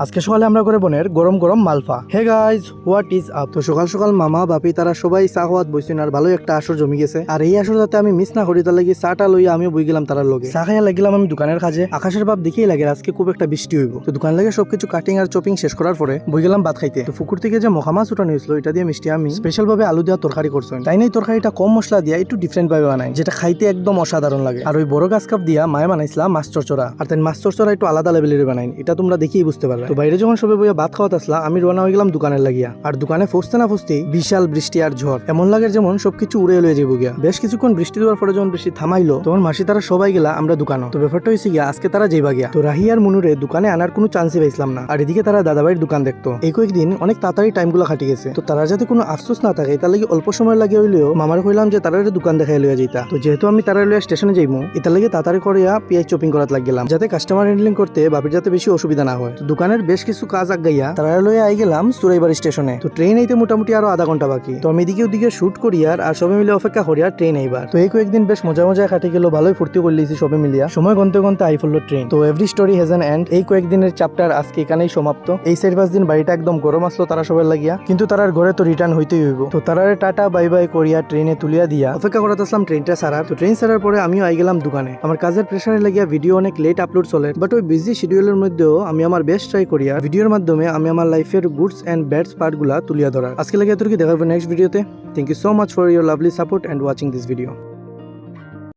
আজকে সকালে আমরা করে বোনের গরম গরম মালফা। Hey guys, what is up? তো সকাল সকাল মামা বাপি তারা সবাই চা খাওয়াত বইছেন আর ভালো একটা আসর জমি গেছে। আর এই আসর যাতে আমি মিস না করি তার লাগি চাটা লইয়া আমিও বই গেলাম তার লগে। চা খাইয়া লাগিলাম আমি দোকানের কাজে। আকাশের ভাব দেখেই লাগে আজকে খুব একটা বৃষ্টি হইব। তো দোকান লাগে সবকিছু কাটিং আর চপিং শেষ করার পরে বই গেলাম ভাত খাইতে। তো পুকুর থেকে যে মখা মাছ উঠানো হয়েছিল এটা দিয়ে মিষ্টি আমি স্পেশাল ভাবে আলু দেওয়া তরকারি করছেন। তাই নাই তরকারিটা কম মশলা দিয়া একটু ডিফারেন্ট ভাবে বানাই, যেটা খাইতে একদম অসাধারণ লাগে। আর ওই বড় গাছ কাপ দিয়া মায়ে বানাইছিলাম মাছ চরচড়া। আর তাই মাছ চরচড়া একটু আলাদা লেভেলের বানাই, এটা তোমরা দেখেই বুঝতে পারবে। তো বাইরে যখন সবাই বইয়া ভাত খাওয়াত আসলা আমি রওনা হয়ে গেলাম দোকানের লাগিয়া। আর দোকানে ফুসতে না ফুসতেই বিশাল বৃষ্টি আর ঝড়, এমন লাগে যেমন সবকিছু উড়ে লয়ে যাবো গিয়া। বেশ কিছুক্ষণ বৃষ্টি দেওয়ার পরে যখন বৃষ্টি থামাইলো তখন মাসি তারা সবাই গেলা আমরা দোকানও। তো ব্যাপারটা হয়েছে গিয়া আজকে তারা যাইবা গিয়া। তো রাহি আর মুনুরে দোকানে আনার কোনো চান্সই পাইছিলাম না। আর এদিকে তারা দাদাভাইয়ের দোকান দেখতো। এই কয়েকদিন অনেক তাড়াতাড়ি টাইম গুলো খাটি গেছে। তো তারা যাতে কোনো আফসোস না থাকে তার লাগে অল্প সময় লাগে হইলেও মামার কইলাম যে তারা দোকান দেখাই লইয়া যাইতা। তো যেহেতু আমি তারা লইয়া স্টেশনে যাইমু এটার লাগে তাড়াতাড়ি করিয়া পিয়াজ চপিং করাত লাগিলাম, যাতে কাস্টমার হ্যান্ডলিং করতে বাপির যাতে বেশি অসুবিধা না হয়। তো দোকানের বেশ কিছু কাজ আগাইয়া তারা লইয়া আই গেলাম সুরাইবাড়ি স্টেশনে। তো ট্রেন আইতে মোটামুটি আরো আধা ঘন্টা বাকি। তো আমি এদিকে ওদিকে শুট করিয়ার আর সবাই মিলে অপেক্ষা করিয়া ট্রেন আইবার। তো এই কয়েকদিন বেশ মজা মজা কাটে গেল, ভালোই ফুর্তি করলিছি সবাই মিলিয়া। সময় গন্তে গন্তে আই ফেললো ট্রেন। তো every story has an end. এই কয়েকদিনের চ্যাপ্টার আজকে এখানেই সমাপ্ত। এই 4-5 দিন বাড়িটা একদম গরম আসলো তারা সবাই লাগিয়া, কিন্তু তারার ঘরে তো রিটার্ন হইতেই হইব। তো তারারে টাটা বাই বাই করিয়া ট্রেনে তুলিয়া দিয়া অপেক্ষা করাতে আসলাম ট্রেনটা সারার। তো ট্রেন সারার পরে আমিও আই গেলাম দোকানে। আমার কাজের প্রেশারে লাগিয়া ভিডিও অনেক লেট আপলোড চলে, বাট ওই বিজি শিডিউলের মধ্যেও আমি আমার বেস্ট ট্রাই করিয়া ভিডিওর মাধ্যমে আমি আমার লাইফের গুডস এন্ড ব্যাডস পার্ট গুলা তুলিয়া ধরার। আজকে লাগে এতটুকু, দেখা হবে নেক্সট ভিডিওতে। Thank you so much for your lovely support and watching this video.